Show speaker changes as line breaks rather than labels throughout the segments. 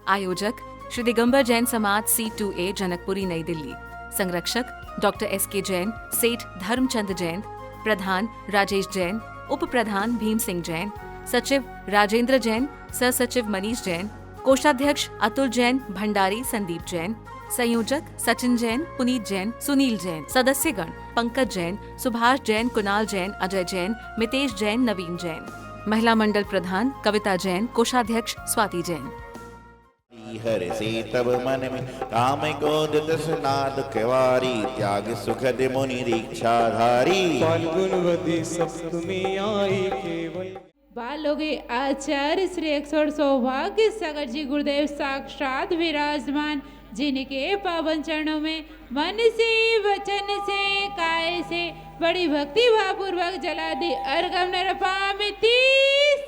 आयोजक श्री दिगंबर जैन समाज C2A जनकपुरी नई दिल्ली। संरक्षक डॉक्टर SK जैन, सेठ धर्मचंद जैन, प्रधान राजेश जैन, उप प्रधान भीम सिंह जैन, सचिव राजेंद्र जैन, सह सचिव मनीष जैन, कोषाध्यक्ष अतुल जैन, भंडारी संदीप जैन, संयोजक सचिन जैन, पुनीत जैन, सुनील जैन, सदस्यगण पंकज जैन, सुभाष जैन, कुणाल जैन, अजय जैन, मितेश जैन, नवीन जैन। महिला मंडल प्रधान कविता जैन, कोषाध्यक्ष स्वाति जैन।
हर से तब मन में काम गोद दसनाद कवारी त्याग सुखद मुनि दीक्षाधारी
फाल्गुनवती सप्तमी आई केवल।
बालोगे आचार्य श्री 61 सौभाग्य सागर जी गुरुदेव साक्षात विराजमान, जिनके पावन चरणों में मन से, वचन से, काय से बड़ी भक्ति भावपूर्वक जला दी अर्घम नरपामिति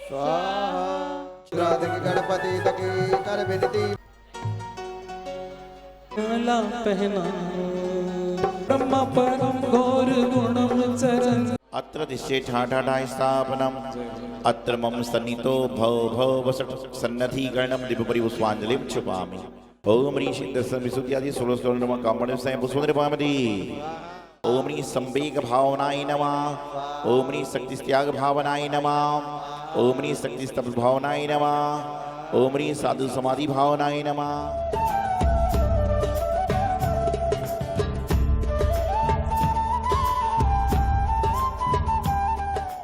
स्वाहा। गणपति तकी कर विनती
माला पहना ब्रह्म परम घोर गुणम चरण।
अत्र दिशे ठाठाठाय स्थापनम अत्र मम सन्नितो भव भव वसट सन्नति गणम दिव्यपरि पुष्पांजलिं क्षिपामि। ओम ह्रीं सिद्धस्सं विशुद्ध्यादि 16 स्तोत्रम कामणं स्वयं पुष्पनिर्वामति। ओम ह्रीं संवेग भावनाय नमः। ओम ह्रीं शक्तिस्त्याग भावनाय नमः। ओम ह्रीं शक्तिस्तप भावनाय नमः। ओम ह्रीं साधु समाधि भावनाय नमः।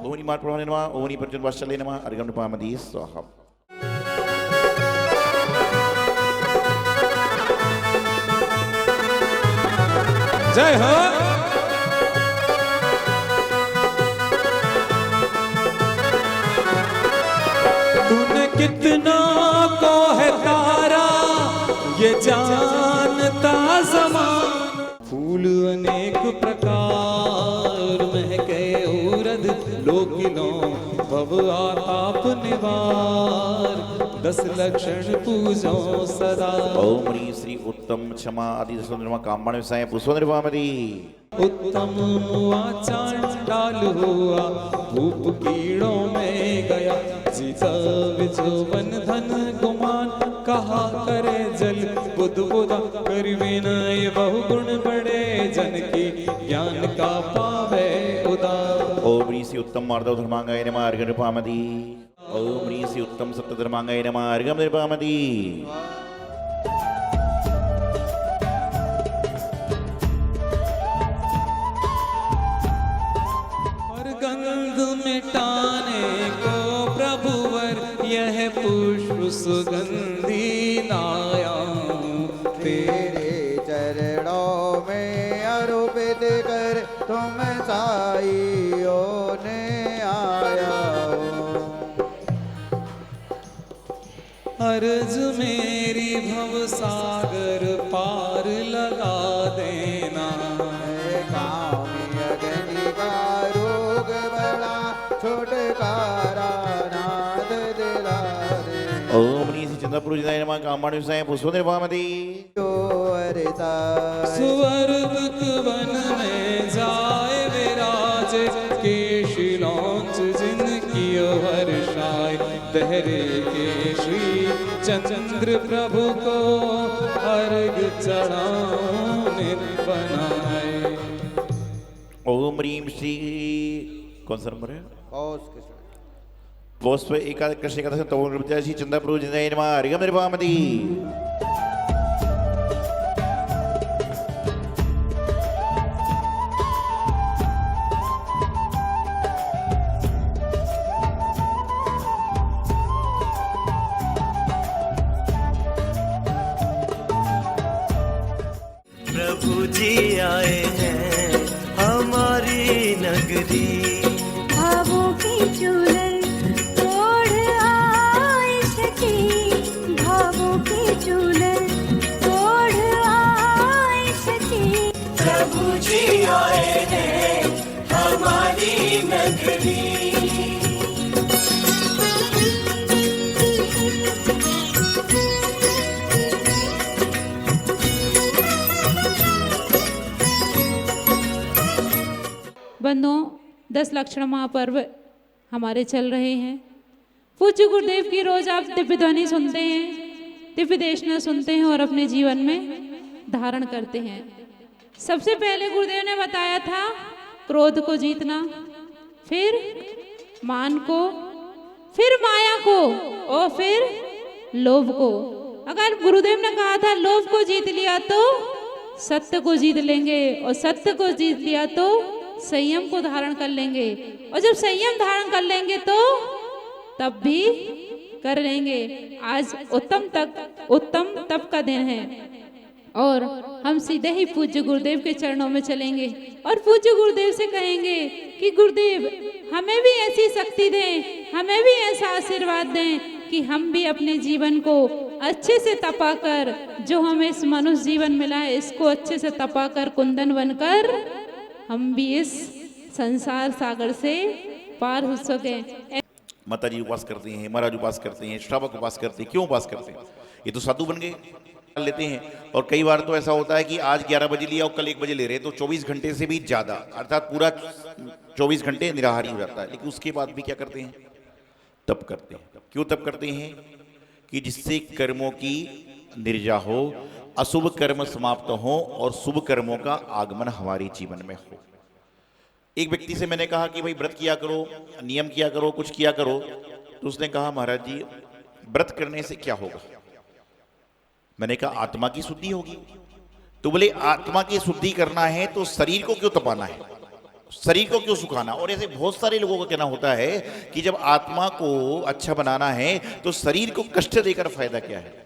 ओम मार्ग प्रभाव नमः। ओम प्रचुर वत्सले नमः। अर्घं नृपामि स्वाहा।
जय हो। तूने कितना को है तारा ये जानता ज़माना। फूल अनेक प्रकार महके उरद लोकिलों भव आताप निवार 10 लक्षण पूजो सदा।
ओम ह्रीं श्री उत्तम क्षमा आदि सुंदरमा कामण स्वयं पुष्पनिर्वामति।
उत्तम मुआ चांडाल हुआ धूप कीड़ों में गया जीता विजोवन धन गुमान कहा करे जल बुध बुधा कर विनय बहु गुण बड़े जन की ज्ञान का पावे उदार।
ओम ह्रीं श्री उत्तम मार्दव धर्मांगाय नमः। अर्घं नृपामि। ओम ह्रीं श्री उत्तम सत्य धर्मांगाय नमः। अर्घं नृपामि।
गंध मिटाने को प्रभुवर यह पुष्प सुगंधी लाया।
तेरे चरणों में अर्पित कर तुम साईयों ने आया हो।
अर्ज मेरी भव सागर पार लगा देना।
छुटकारा नाद दिला दे।
ओम ह्रीं श्री चंद्रपुर जिनाय नमः। कामण स्वयं पुष्पनिर्वामति।
सुवर्ग वन में जाए विराज केशिलांच जिनकी वर्षाए दहरे के श्री चंद्र प्रभु को अर्घ चढ़ाने बनाए।
ओम ह्रीं श्री कौन सा नंबर है? पोस्ट पे कृष्ण एकादश तो चंद्रपुर जिनाय नमः। अर्घं नृपामि।
प्रभु जी आए हैं हमारी नगरी।
भावों की चूड़न तोड़ आए सखी। भावों की चूड़न तोड़ आए सखी।
प्रभु जी आए हैं हमारी नगरी।
बंधुओं, 10 लक्षण महापर्व हमारे चल रहे हैं। पूज्य गुरुदेव की रोज आप दिव्य ध्वनि सुनते हैं, दिव्य देशना सुनते हैं और अपने जीवन में धारण करते हैं। सबसे पहले गुरुदेव ने बताया था क्रोध को जीतना, फिर मान को, फिर माया को और फिर लोभ को। अगर गुरुदेव ने कहा था लोभ को जीत लिया तो सत्य को जीत लेंगे, और सत्य को जीत लिया तो संयम को धारण कर लेंगे, और जब संयम धारण कर लेंगे तो तब भी कर लेंगे। आज उत्तम तप का दिन है और हम सीधे ही पूज्य गुरुदेव के चरणों में चलेंगे और पूज्य गुरुदेव से कहेंगे कि गुरुदेव हमें भी ऐसी शक्ति दें, हमें भी ऐसा आशीर्वाद दें कि हम भी अपने जीवन को अच्छे से तपा कर, जो हमें इस मनुष्य जीवन मिला है इसको अच्छे से तपा कर कुंदन बनकर हम भी इस संसार सागर से पार हो सकें।
माता जी उपास करते हैं, महाराज उपास करते हैं, श्रावक उपास करते हैं। क्यों उपास करते हैं? ये तो साधु बन गए लेते हैं। और कई बार तो ऐसा होता है कि आज 11 बजे लिया और कल 1 बजे ले रहे हैं, तो 24 घंटे से भी ज़्यादा, अर्थात पूरा 24 घंटे निराहारी हो जाता है। लेकिन उसके बाद भी क्या करते हैं? तप करते हैं। क्यों तप करते हैं? कि जिससे कर्मों की निर्जा हो, अशुभ कर्म समाप्त हो और शुभ कर्मों का आगमन हमारे जीवन में हो। एक व्यक्ति से मैंने कहा कि भाई व्रत किया करो, नियम किया करो, कुछ किया करो। तो उसने कहा महाराज जी व्रत करने से क्या होगा? मैंने कहा आत्मा की शुद्धि होगी। तो बोले आत्मा की शुद्धि करना है तो शरीर को क्यों तपाना है, शरीर को क्यों सुखाना? और ऐसे बहुत सारे लोगों का कहना होता है कि जब आत्मा को अच्छा बनाना है तो शरीर को कष्ट देकर फायदा क्या है?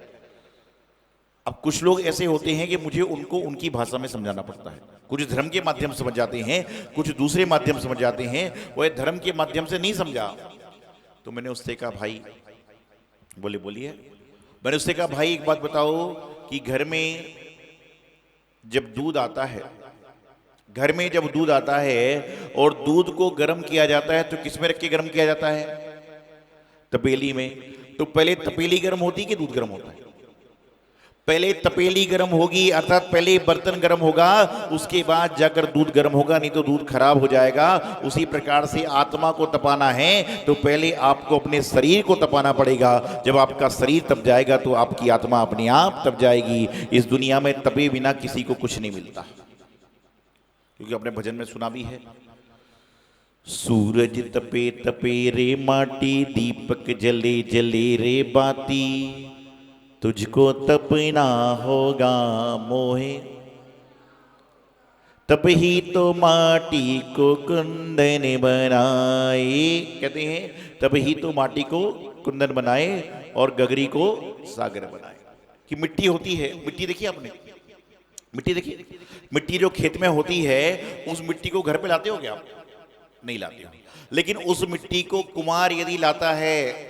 अब कुछ लोग ऐसे होते हैं कि मुझे उनको उनकी भाषा में समझाना पड़ता है। कुछ धर्म के माध्यम से समझ जाते हैं, कुछ दूसरे माध्यम से समझ जाते हैं। वो धर्म के माध्यम से नहीं समझा। तो मैंने उससे कहा भाई, बोलिए। मैंने उससे कहा भाई एक बात बताओ कि घर में जब दूध आता है, घर में जब दूध आता है और दूध को गर्म किया जाता है तो किसमें रख के गर्म किया जाता है? तपेली में। तो पहले तपेली गर्म होती है कि दूध गर्म होता है? पहले तपेली गर्म होगी, अर्थात पहले बर्तन गर्म होगा, उसके बाद जाकर दूध गर्म होगा, नहीं तो दूध खराब हो जाएगा। उसी प्रकार से आत्मा को तपाना है तो पहले आपको अपने शरीर को तपाना पड़ेगा। जब आपका शरीर तप जाएगा तो आपकी आत्मा अपने आप तप जाएगी। इस दुनिया में तपे बिना किसी को कुछ नहीं मिलता, क्योंकि अपने भजन में सुना भी है, सूरज तपे तपे रे माटी, दीपक जले जले रे बाती, तुझको तपना होगा मोहे, तब ही तो माटी को कुंदन बनाए। कहते हैं तब ही तो माटी को कुंदन बनाए और गगरी को सागर बनाए। कि मिट्टी होती है, मिट्टी देखिए आपने, मिट्टी देखिए, मिट्टी जो खेत में होती है उस मिट्टी को घर पे लाते हो क्या आप? नहीं लाते हो। लेकिन उस मिट्टी को कुम्हार यदि लाता है,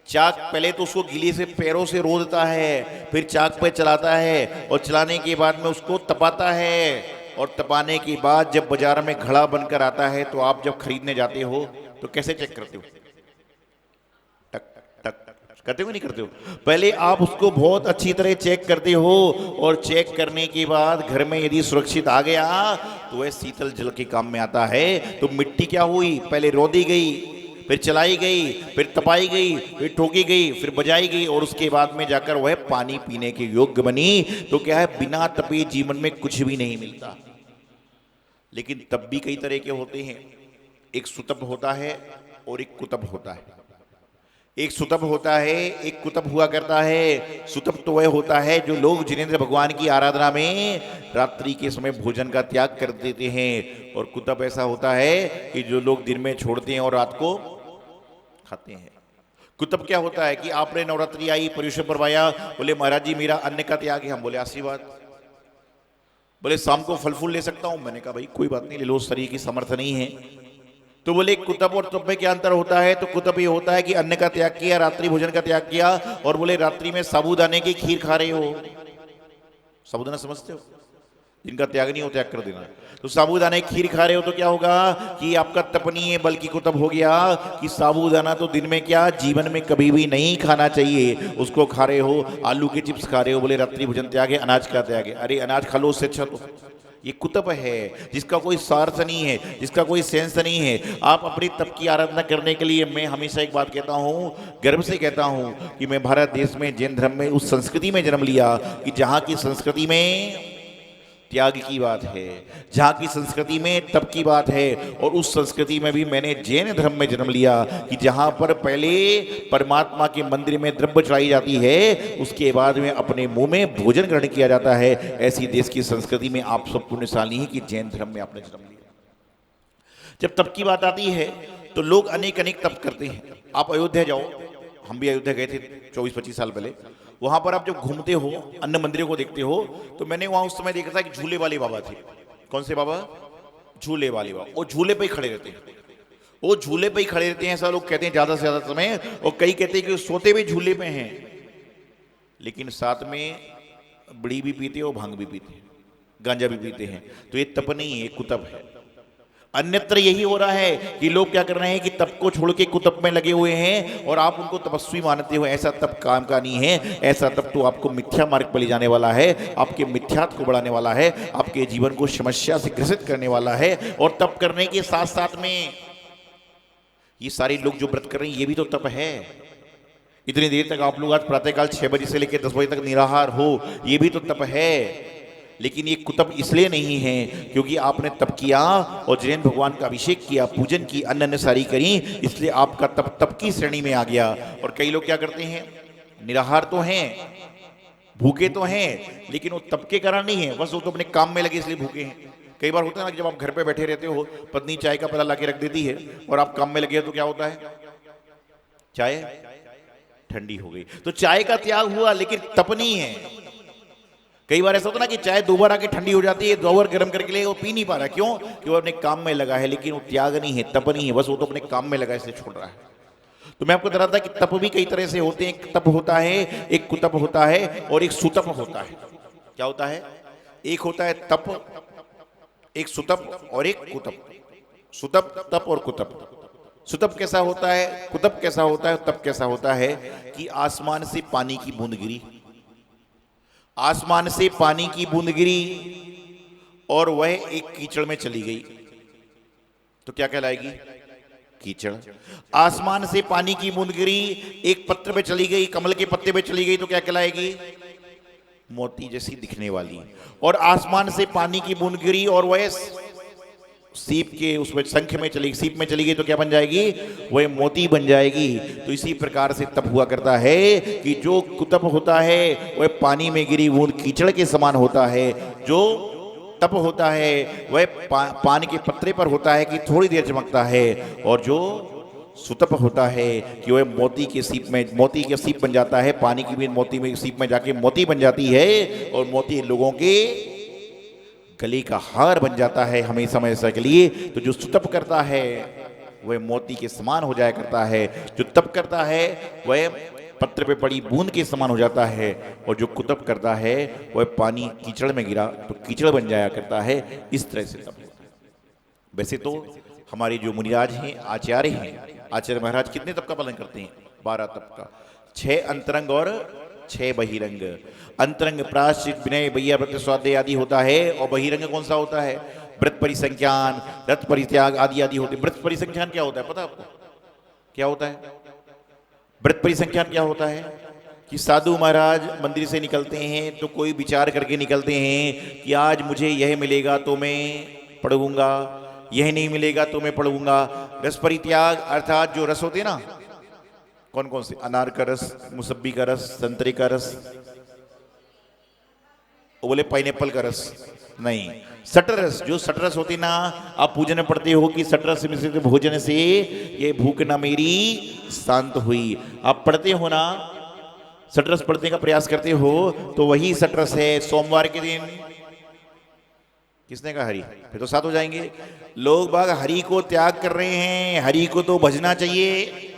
चाक पहले तो उसको गीले से पैरों से रोदता है, फिर चाक पे चलाता है और चलाने के बाद में उसको तपाता है, और तपाने के बाद जब बाजार में घड़ा बनकर आता है तो आप जब खरीदने जाते हो तो कैसे चेक करते हो? टक टक करते हो नहीं करते हो? पहले आप उसको बहुत अच्छी तरह चेक करते हो, और चेक करने के बाद घर में यदि सुरक्षित आ गया तो वह शीतल जल के काम में आता है। तो मिट्टी क्या हुई? पहले रोदी गई, फिर चलाई गई, फिर तपाई गई, फिर ठोकी गई, फिर बजाई गई, और उसके बाद में जाकर वह पानी पीने के योग्य बनी। तो क्या है, बिना तपे जीवन में कुछ भी नहीं मिलता। लेकिन तप भी कई तरह के होते हैं। एक सुतप होता है और एक कुतप होता है। एक सुतप होता है, एक कुतप हुआ करता है। सुतप तो वह होता है जो लोग जिनेंद्र भगवान की आराधना में रात्रि के समय भोजन का त्याग कर देते हैं, और कुतप ऐसा होता है कि जो लोग दिन में छोड़ते हैं और रात को खाते हैं। कुतप क्या होता है कि आपने नवरात्रि आई, पर्युषण परवाया, बोले महाराज जी मेरा अन्न का त्याग है। हम बोले आशीर्वाद। बोले शाम को फल फूल ले सकता हूं? मैंने कहा भाई कोई बात नहीं, ले लो, शरीर की सामर्थ्य नहीं है। तो बोले कुतप और तप में क्या अंतर होता है? तो कुतप ये होता है कि अन्न का त्याग किया, रात्रि भोजन का त्याग किया, और बोले रात्रि में साबूदाने की खीर खा रहे हो। साबूदाना समझते हो? जिनका त्याग नहीं हो त्याग कर देना। तो साबूदाने की खीर खा रहे हो तो क्या होगा कि आपका तप नहीं है बल्कि कुतप हो गया कि साबूदाना तो दिन में क्या, जीवन में कभी भी नहीं खाना चाहिए, उसको खा रहे हो। आलू के चिप्स खा रहे हो, बोले रात्रि भोजन त्याग है, अनाज का त्याग है। अरे अनाज खा लो, उससे अच्छा तो ये कुतप है, जिसका कोई सार्थ नहीं है, जिसका कोई सेंस नहीं है। आप अपनी तप की आराधना करने के लिए, मैं हमेशा एक बात कहता हूँ, गर्व से कहता हूँ कि मैं भारत देश में जैन धर्म में उस संस्कृति में जन्म लिया कि जहाँ की संस्कृति में त्याग की बात है, जहाँ की संस्कृति में तप की बात है। और उस संस्कृति में भी मैंने जैन धर्म में जन्म लिया कि जहाँ पर पहले परमात्मा के मंदिर में द्रव्य चढ़ाई जाती है, उसके बाद में अपने मुंह में भोजन ग्रहण किया जाता है। ऐसी देश की संस्कृति में आप सब पुण्यशाली हैं कि जैन धर्म में आपने जन्म लिया। जब तप की बात आती है तो लोग अनेक अनेक तप करते हैं। आप अयोध्या जाओ, हम भी अयोध्या गए थे 24-25 साल पहले। वहां पर आप जब घूमते हो, अन्य मंदिरों को देखते हो, तो मैंने वहां उस समय देखा था कि झूले वाले बाबा थे। कौन से बाबा? झूले वाले बाबा। वो झूले पे ही खड़े रहते हैं, वो झूले पे ही खड़े रहते हैं, ऐसा लोग कहते हैं ज्यादा से ज्यादा समय। और कई कहते हैं कि सोते हुए झूले पे हैं, लेकिन साथ में बीड़ी भी पीते और भांग भी पीते हैं, गांजा भी पीते हैं। तो ये तप नहीं है, कुतप है। अन्यत्र यही हो रहा है कि लोग क्या कर रहे हैं कि तप को छोड़ के कुतप में लगे हुए हैं और आप उनको तपस्वी मानते हो। ऐसा तप काम का नहीं है। ऐसा तप तो आपको मिथ्या मार्ग पर ले जाने वाला है, आपके मिथ्यात्व को बढ़ाने वाला है, आपके जीवन को समस्या से ग्रसित करने वाला है। और तप करने के साथ साथ में ये सारे लोग जो व्रत कर रहे हैं, ये भी तो तप है। इतनी देर तक आप लोग आज प्रातःकाल 6 बजे से लेकर 10 बजे तक निराहार हो, ये भी तो तप है। लेकिन ये कुतप इसलिए नहीं है क्योंकि आपने तप किया और जैन भगवान का अभिषेक किया, पूजन की, अन्न सारी करी, इसलिए आपका तप की श्रेणी में आ गया। और कई लोग क्या करते हैं, निराहार तो हैं, भूखे तो हैं, लेकिन वो तप के कारण नहीं है, बस वो तो अपने काम में लगे इसलिए भूखे हैं। कई बार होता है ना कि जब आप घर पे बैठे रहते हो, पत्नी चाय का प्याला लाके रख देती है और आप काम में लगे तो क्या होता है, चाय ठंडी हो गई। तो चाय का त्याग हुआ, लेकिन तप नहीं है। कई बार ऐसा होता ना कि चाय 2 बार आके ठंडी हो जाती है, 2 बार गर्म करके ले, वो पी नहीं पा रहा। क्यों? कि वो अपने काम में लगा है, लेकिन वो त्याग नहीं है, तप नहीं है, बस वो तो अपने काम में लगा इसलिए छोड़ रहा है। तो मैं आपको बता रहा था कि तप भी कई तरह से होते हैं। एक तप होता है, एक कुतप होता है और एक सुतप होता है। क्या होता है? एक होता है तप, एक सुतप और एक कुतप। सुतप, तप और कुतप। सुतप कैसा होता है, कुतप कैसा होता है, तप कैसा होता है कि आसमान से पानी की बूंद गिरी, आसमान से पानी की बूंद गिरी और वह एक कीचड़ में चली गई तो क्या कहलाएगी? कीचड़। आसमान से पानी की बूंद गिरी, एक पत्र पे चली गई, कमल के पत्ते पे चली गई तो क्या कहलाएगी? मोती जैसी दिखने वाली। और आसमान से पानी की बूंद गिरी और वह सीप के उसमें शंख में चली, सीप में चली गई तो क्या बन जाएगी? वह मोती बन जाएगी। तो इसी प्रकार से तप हुआ करता है कि जो कुतप होता है वह पानी में गिरी बूंद कीचड़ के समान होता है, जो तप होता है वह पान के पत्रे पर होता है कि थोड़ी देर चमकता है, और जो सुतप होता है कि वह मोती के सीप में, मोती के सीप बन जाता है, पानी की भी मोती में सीप में जाके मोती बन जाती है और मोती लोगों के गले का हार बन जाता है हमेशा हमेशा के लिए। तो जो सुतप करता है वह मोती के समान हो जाया करता है, जो तप करता है वह पत्र पे पड़ी बूंद के समान हो जाता है, और जो कुतप करता है वह पानी कीचड़ में गिरा तो कीचड़ बन जाया करता है। इस तरह से तप होता है। वैसे तो हमारे जो मुनिराज हैं, आचार्य हैं, आचार्य महाराज कितने तप का पालन करते हैं? 12 तप का। 6 अंतरंग और 6 बहिरंग। अंतरंग प्रायश्चित, विनय, बैया, व्रत, स्वाध्याय आदि होता है। और बहिरंग कौन सा होता है? व्रत परिसंख्यान, रत परित्याग आदि आदि होते हैं। व्रत परिसंख्यान क्या होता है पता आपको? क्या होता है व्रत परिसंख्यान? क्या होता है कि साधु महाराज मंदिर से निकलते हैं तो कोई विचार करके निकलते हैं कि आज मुझे यह मिलेगा तो मैं पढ़ूंगा, यह नहीं मिलेगा तो मैं पढ़ूंगा। रस परित्याग अर्थात जो रस होते हैं ना, कौन कौन से? अनार का रस, मुसब्बी का रस, संतरे का रस, वो बोले पाइनएप्पल का रस नहीं, सटरस। जो सटरस होती ना, आप पूजन में पढ़ते हो कि सटरस मिश्रित भोजन से ये भूख ना मेरी शांत हुई। आप पढ़ते हो ना, सटरस पढ़ने का प्रयास करते हो तो वही सटरस है। सोमवार के दिन किसने कहा हरि? फिर तो 7 हो जाएंगे। लोग बाग हरि को त्याग कर रहे हैं, हरि को तो भजना चाहिए।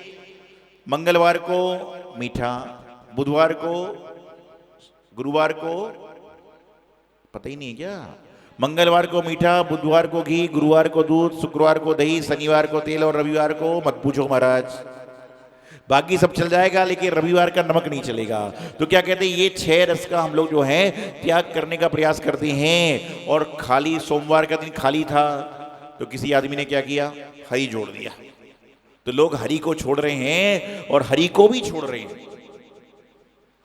मंगलवार को मीठा, बुधवार को, गुरुवार को पता ही नहीं है क्या? मंगलवार को मीठा, बुधवार को घी, गुरुवार को दूध, शुक्रवार को दही, शनिवार को तेल और रविवार को मत पूछो महाराज। बाकी सब चल जाएगा लेकिन रविवार का नमक नहीं चलेगा। तो क्या कहते हैं, ये 6 रस का हम लोग जो है त्याग करने का प्रयास करते हैं। और खाली सोमवार का दिन खाली था तो किसी आदमी ने क्या किया, हरि जोड़ दिया। तो लोग हरि को छोड़ रहे हैं और हरि को भी छोड़ रहे हैं,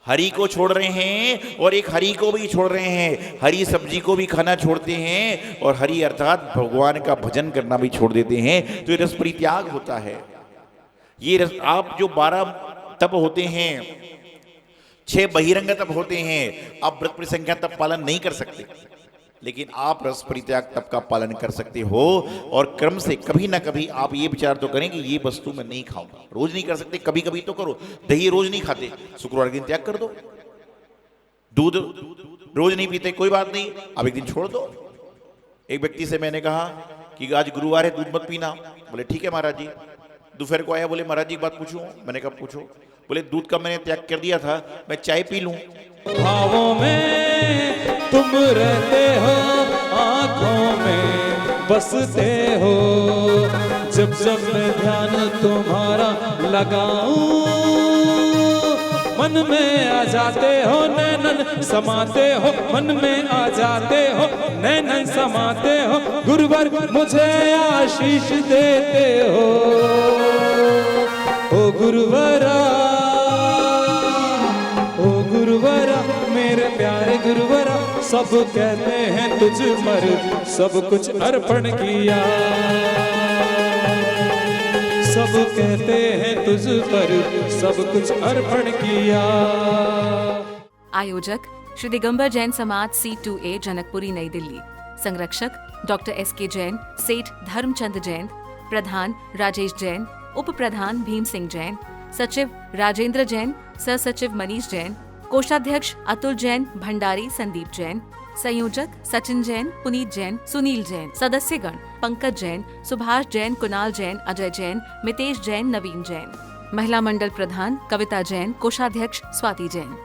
हरि को छोड़ रहे हैं और एक हरि को भी छोड़ रहे हैं। हरी सब्जी को भी खाना छोड़ते हैं और हरि अर्थात भगवान का भजन करना भी छोड़ देते हैं। तो ये रस परित्याग होता है। ये रस, आप जो 12 तप होते हैं, 6 बहिरंग तप होते हैं, आप व्रत परिसंख्या तप पालन नहीं कर सकते, लेकिन आप रस परित्याग तप का पालन कर सकते हो। और क्रम से कभी ना कभी आप ये विचार तो करें कि ये वस्तु मैं नहीं खाऊंगा। रोज नहीं कर सकते, कभी कभी तो करो। दही रोज नहीं खाते, शुक्रवार के दिन त्याग कर दो। दूध रोज नहीं पीते, कोई बात नहीं, अब एक दिन छोड़ दो। एक व्यक्ति से मैंने कहा कि आज गुरुवार है, दूध मत पीना। बोले ठीक है महाराज जी। दोपहर को आया, बोले महाराज जी एक बात पूछूं। मैंने कहा पूछो। बोले दूध का मैंने त्याग कर दिया था, मैं चाय पी लूं।
भावों में तुम रहते हो, आंखों में बसते हो। जब जब मैं ध्यान तुम्हारा लगाऊं, मन में आ जाते हो, नैनन समाते हो। मन में आ जाते हो, नैनन समाते हो। गुरुवर मुझे आशीष देते हो। ओ गुरुवरा, ओ गुरुवरा, मेरे प्यारे गुरुवरा। सब कहते हैं तुझ पर सब कुछ अर्पण किया, सब कहते हैं तुझ पर सब कुछ अर्पण किया।
आयोजक श्री दिगंबर जैन समाज C2A जनकपुरी नई दिल्ली। संरक्षक डॉक्टर SK जैन, सेठ धर्मचंद जैन, प्रधान राजेश जैन, उप प्रधान भीम सिंह जैन, सचिव राजेंद्र जैन, सह सचिव मनीष जैन, कोषाध्यक्ष अतुल जैन, भंडारी संदीप जैन, संयोजक सचिन जैन, पुनीत जैन, सुनील जैन, सदस्यगण पंकज जैन, सुभाष जैन, कुणाल जैन, अजय जैन, मितेश जैन, नवीन जैन। महिला मंडल प्रधान कविता जैन, कोषाध्यक्ष स्वाति जैन।